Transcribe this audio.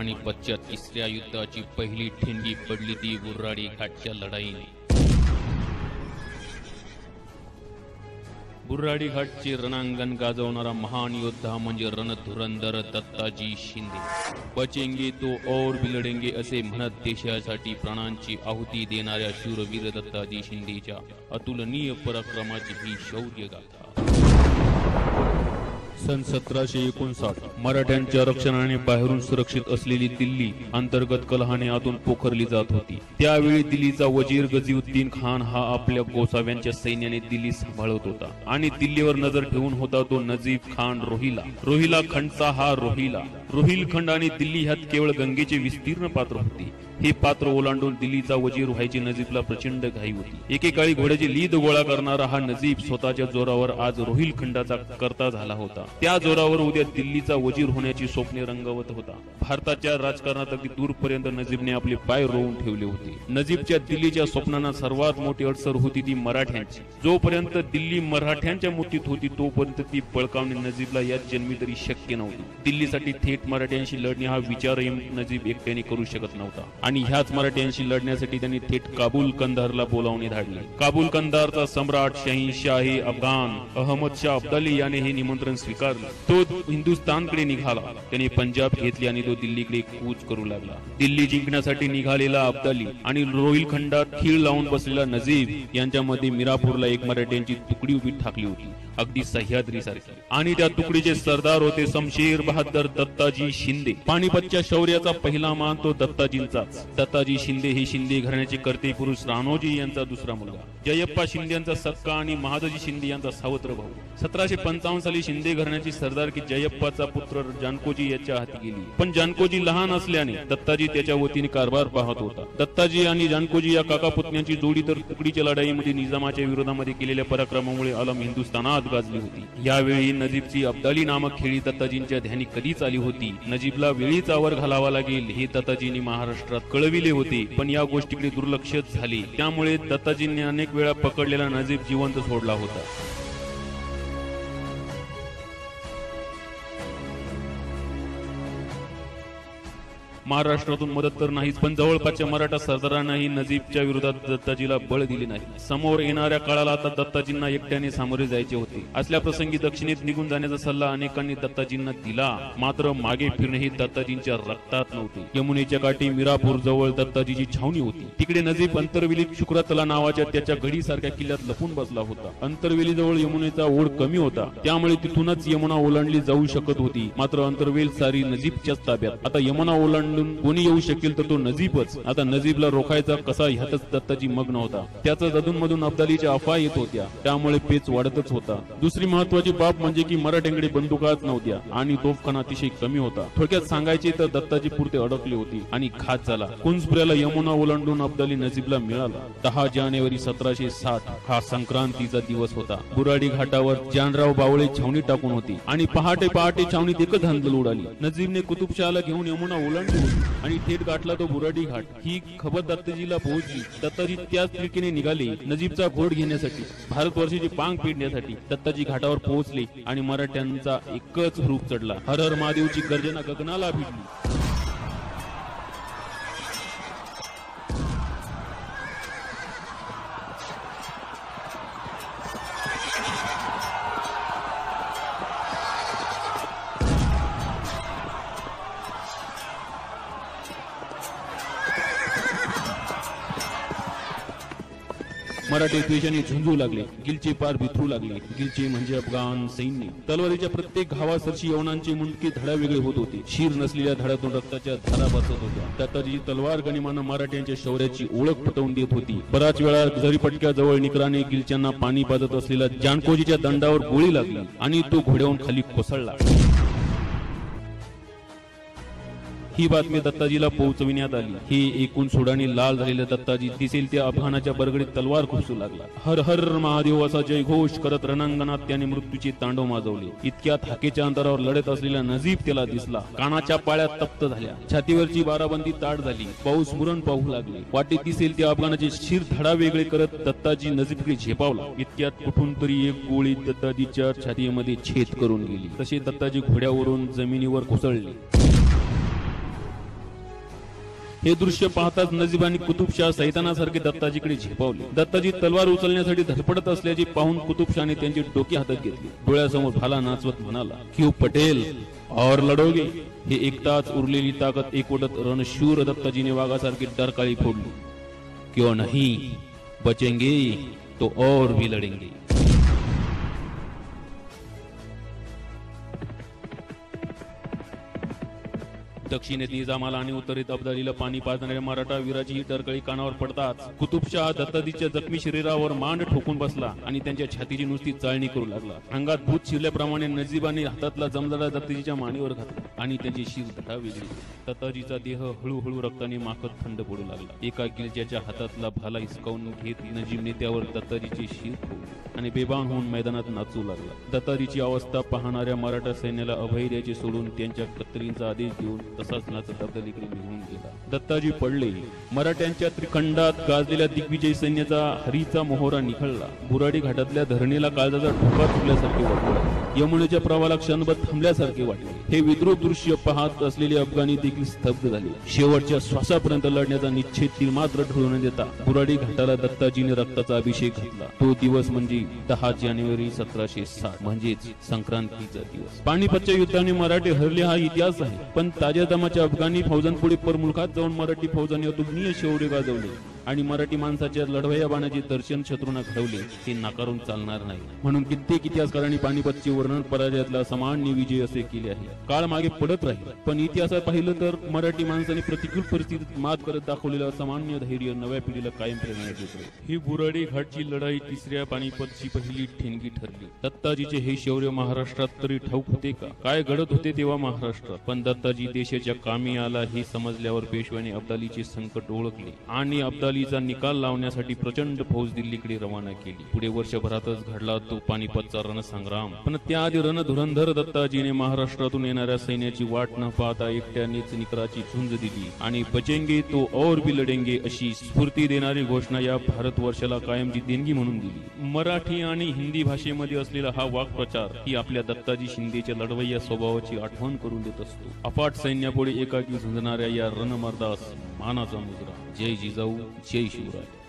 पानिपतच्या तिसऱ्या युद्धाची पहिली ठिणगी पडली ती बुर्राडी घाटच्या लढाईने। बुर्राडी घाटचे रणांगण गाजवणारा महान योद्धा म्हणजे रणधुरंधर दत्ताजी शिंदे। बचेंगे तो और भी लढेंगे असे म्हणत देशासाठी प्राणांची आहुती देणाऱ्या शूरवीर दत्ताजी शिंदेच्या अतुलनीय पराक्रमाची ही शौर्य गाथा। सन 1759 मराठ्यांच्या रक्षणाने बाहेरून सुरक्षित असलेली दिल्ली अंतर्गत कलहाने आतून पोखरली जात होती। त्यावेळी दिल्लीचा वजीर गजीउद्दीन खान हा आपल्या गोसाव्यांच्या सैन्याने दिल्ली सांभाळत होता आणि दिल्लीवर नजर ठेवून होता तो नजीब खान रोहिला खंडचा हा रोहिल खंड आणि दिल्ली ह्यात केवळ गंगेचे विस्तीर्ण पात्र होते। हे पात्र ओलांडून दिल्लीचा वजीर व्हायची नजीबला प्रचंड घाई होती। एकेकाळी घोड्याची लीद गोळा करणारा हा नजीब स्वतःच्या जोरावर आज रोहिल खंडाचा कर्ता झाला होता। त्या जोरावर उद्या दिल्लीचा वजीर होण्याची स्वप्ने रंगवत होता। भारताच्या राजकारणात अगदी दूरपर्यंत नजीबने आपले पाय रोवून ठेवले होते। नजीबच्या दिल्लीच्या स्वप्नांना सर्वात मोठी अडसर होती ती मराठ्यांची। जोपर्यंत दिल्ली मराठ्यांच्या मुठीत होती तोपर्यंत ती बळकावणे नजीबला याच जन्मी तरी शक्य नव्हती। दिल्लीसाठी थेट मराठ्यांशी लढणे हा विचारही नजीब एकट्याने करू शकत नव्हता आणि ह्याच मराठ्यांशी लढण्यासाठी त्यांनी थेट काबूल कंधारला बोलावणे धाडले। काबूल कंधारचा सम्राट शहीनशाही अफगाण अहमद शाह अब्दाली याने हे निमंत्रण स्वीकारले। तो हिंदुस्थानकडे निघाला। त्याने पंजाब घेतली आणि तो दिल्लीकडे कूच करू लागला। दिल्ली जिंकण्यासाठी निघालेला अब्दाली आणि रोहिल खंडात खीळ लावून बसलेला नजीब यांच्यामध्ये मिरापूरला एक मराठ्यांची तुकडी उभी ठाकली होती, अगदी सह्याद्री सारखी, आणि त्या तुकडीचे सरदार होते शमशेर बहादर दत्ताजी शिंदे। पानिपतच्या शौर्याचा पहिला मान तो दत्ताजींचाच। दत्ताजी शिंदे हे शिंदे घराण्याचे कर्ते पुरुष राणोजी यांचा दुसरा मुलगा, जयप्पा शिंदे यांचा सक्का आणि महादजी शिंदे यांचा सावत्र भाऊ। 1755 साली शिंदे घराण्याची सरदारकी जयप्पाचा पुत्र जानकोजी याच्या हाती गेली, पण जानकोजी लहान असल्याने दत्ताजी त्याच्या वतीने कारभार पाहत होता। दत्ताजी आणि जानकोजी या काका पुतण्यांची जोडी तर तुकडीच्या लढाईमध्ये निजामाच्या विरोधामध्ये केलेल्या पराक्रमामुळे आलम हिंदुस्थानात गाजली होती। यावेळी नजीबची अब्दाली नामक खेळी दत्ताजींच्या ध्यानी कधीच आली होती। नजीबला वेळीच आवर घालावा लागेल हे दत्ताजींनी महाराष्ट्रात कळविले होते, पण या गोष्टीकडे दुर्लक्षच झाले। त्यामुळे दत्ताजींनी अनेक वेळा पकडलेला नजीब जिवंत सोडला होता। महाराष्ट्रातून मदत तर नाहीच, पण जवळपासच्या मराठा सरदारांनाही नजीबच्या विरोधात दत्ताजीला बळ दिले नाही। समोर येणाऱ्या काळाला आता दत्ताजींना एकट्याने सामोरे जायचे होते। असल्या प्रसंगी दक्षिणेत निघून जाण्याचा सल्ला अनेकांनी दत्ताजींना दिला, मात्र मागे फिरणे हे दत्ताजींच्या रक्तात नव्हते। यमुनेच्या काठी मिरापूर जवळ दत्ताजीची छावणी होती। तिकडे नजीब अंतरवेलीत शुक्रतला नावाच्या त्याच्या गडीसारख्या किल्ल्यात लपून बसला होता। अंतरवेली जवळ यमुनेचा ओढ कमी होता, त्यामुळे तिथूनच यमुना ओलांडली जाऊ शकत होती। मात्र अंतरवेल सारी नजीबच्याच ताब्यात। आता यमुना ओलांडून कोणी येऊ शकेल तर तो नजीबच। आता नजीबला रोखायचा कसा ह्यातच दत्ताजी मग्न होता। त्याचा अधूनमधून अब्दालीच्या अफवा येत होत्या, त्यामुळे पेच वाढतच होता। दुसरी महत्वाची बाब म्हणजे की मराठ्यांकडे बंदुकाच नव्हत्या आणि तोफखाना अतिशय कमी होता। थोडक्यात सांगायचे तर दत्ताजी पुरते अडकले होते आणि घात झाला। कुंजपुऱ्याला यमुना ओलांडून अब्दाली नजीबला मिळाला। 10 जानेवारी 1760 हा संक्रांतीचा दिवस होता। बुराडी घाटावर जानराव बावळे छावणी टाकून होती आणि पहाटे छावणीत एकच धांदल उडाली। नजीबने कुतुबशहाला घेऊन यमुना ओलांडली आणि थेट गाठला तो बुराडी घाट। ही खबर दत्ताजीला पोहोचली। दत्ताजी त्याच त्रिकेने निघाले नजीबचा घोड घेण्यासाठी, भारतवर्षाची पांग पिडण्यासाठी। दत्ताजी घाटावर पोहोचले आणि मराठ्यांचा एकच रूप चढला। हर हर महादेवची गर्जना गगनाला भिडली। मराठी द्वेषाने झुंजू लागले, गिलचे पार बिथरू लागले। गिलचे म्हणजे अफगाण सैन्य। तलवारीच्या प्रत्येक घावासरशी यवनांचे मुंडके धडा वेगळे होत होते। शीर नसलेल्या धडातून रक्ताच्या धारा बसत होत्या। दत्ताजी तलवार गनिमानं मराठ्यांच्या शौर्याची ओळख पटवून देत होती। बराच वेळा जरीपटक्या जवळ निकराने गिलच्यांना पाणी पाजत असलेल्या जानकोजीच्या दंडावर गोळी लागली आणि तो घोड्यावरून खाली कोसळला। ही बातमी दत्ताजीला पोहोचविण्यात आली। हे ऐकून सोडाने लाल झालेला दत्ताजी दिसेल त्या अफगाणाच्या बरगडीत तलवार खुपसू लागला। हर हर महादेव असा जयघोष करत रणांगणात त्याने मृत्यूचे तांडव माजवले। इतक्यात हाकेच्या अंतरावर लढत असलेला नजीब त्याला दिसला। कानाच्या पाळ्या तप्त झाल्या, छातीवरची बाराबंदी ताट झाली। पाऊस मुरण पाहू लागले। वाटेत दिसेल त्या अफगाणाचे शिर धडा वेगळे करत दत्ताजी नजीबकडे झेपावला। इतक्यात कुठून तरी एक गोळी दत्ताजीच्या छातीमध्ये छेद करून गेली। तसे दत्ताजी घोड्यावरून जमिनीवर कोसळले। हे दृश्य पाहताच नजीबाने कुतुबशाह सैतानासारखे दत्ताजीकडे झेपावले. दत्ताजी तलवार उचलण्यासाठी धडपडत असल्याचे पाहून कुतुबशाहने त्यांची डोकी हातात घेतली. डोळ्यासमोर भाला नाचवत म्हणाला, क्यों पटेल और लढोगे. हे एकताच उरलेली ताकद एकवटत रणशूर दत्ताजीने वाघासारखी डरकाळी फोडली. क्यों नहीं बचेंगे तो और भी लढेंगे. दक्षिणेत निजामाला आणि उत्तरेत अब्दालीला पाणी पाजणाऱ्या मराठा वीराची ही टरकळी कानावर पडताच कुतुबशाह दत्ताजीच्या जखमी शरीरावर मांड ठोकून बसला आणि त्यांच्या छातीची नुसती चाळणी करू लागला. अंगात भूत शिरल्याप्रमाणे नजीबाने हातातला जमदाडा दत्ताजीच्या मानेवर घातला आणि त्यांची शिर धडा वेगळी. दत्ताजीचा देह हळूहळू रक्ताने माखत थंड पडू लागला. एका गिलच्याच्या हातातला भाला हिसकावून घेत नजीबने त्यावर दत्ताजीची शिर ठेवली आणि बेभान होऊन मैदानात नाचू लागला. दत्ताजीची अवस्था पाहणाऱ्या मराठा सैन्याला अभय द्यायचे सोडून त्यांच्या कत्तलींचा आदेश देऊन तसाच नाचत अब्दालीकडे निघून गेला. दत्ताजी पडले. मराठ्यांच्या त्रिखंडात गाजलेल्या दिग्विजय सैन्याचा हरीचा मोहरा निखळला. बुराडी घाटातल्या धरणीला काळजाचा ठोका तुटल्यासारखे वाटले. यमुनेच्या प्रवाहाला क्षणभर थांबल्यासारखे वाटले. हे विद्रूप दृश्य पाहत असलेले अफगाणी देखील स्तब्ध झाले. शेवटच्या श्वासापर्यंत लढण्याचा निश्चय ती मात्र ढळून देता बुराडी घाटाला दत्ताजीने रक्ताचा अभिषेक घातला. तो दिवस म्हणजे 10 जानेवारी 1760 म्हणजेच संक्रांतीचा दिवस. पानिपतच्या युद्धाने मराठे हरले हा इतिहास आहे, पण ताज्या दमाच्या अफगाणी फौजांपुढे परमुलखात जाऊन मराठी फौजांनी अतुलनीय शौर्य गाजवले आणि मराठी माणसाच्या लढवया बाणाचे दर्शन शत्रूंना घडवले. हे नाकारून चालणार नाही. म्हणून कित्येक इतिहासकारांनी पानिपतचे वर्णन पराजयातला असामान्य विजय असे केले आहे. काळ मागे पडत राहील, पण इतिहासात पाहिलं तर मराठी माणसाने प्रतिकूल परिस्थितीत मात करत दाखवलेलं असामान्य धैर्य नव्या पिढीला कायम प्रेरणा देते. ही बुराडी घाटची लढाई तिसऱ्या पानिपतची पहिली ठिणगी ठरली. दत्ताजीचे हे शौर्य महाराष्ट्रात तरी ठाऊक होते का? काय घडत होते तेव्हा महाराष्ट्रात? पण दत्ताजी देशाच्या कामी आला हे समजल्यावर पेशव्याने अब्दालीचे संकट ओळखले आणि अब्दालीचा निकाल लावण्यासाठी प्रचंड फौज दिल्लीकडे रवाना केली. पुढे वर्षभरातच घडला तो पानिपतचा रणसंग्राम. पण त्याआधी रणधुरंधर दत्ताजीने महाराष्ट्रातून येणाऱ्या सैन्याची वाट न पाहता एकट्यानेच निकराची झुंज दिली आणि बचेंगे तो और भी लढेंगे अशी स्फूर्ती देणारी घोषणा या भारतवर्षाला कायमची देणगी म्हणून दिली. मराठी आणि हिंदी भाषेमध्ये असलेला हा वाक्प्रचार ही आपल्या दत्ताजी शिंदेच्या लढवय्या स्वभावाची आठवण करून देत असतो. अफाट सैन्यापुढे एकाकी झुंजणाऱ्या या रणमर्दास मानाचा मुजरा. जय जिजाऊ, जय शिवराय.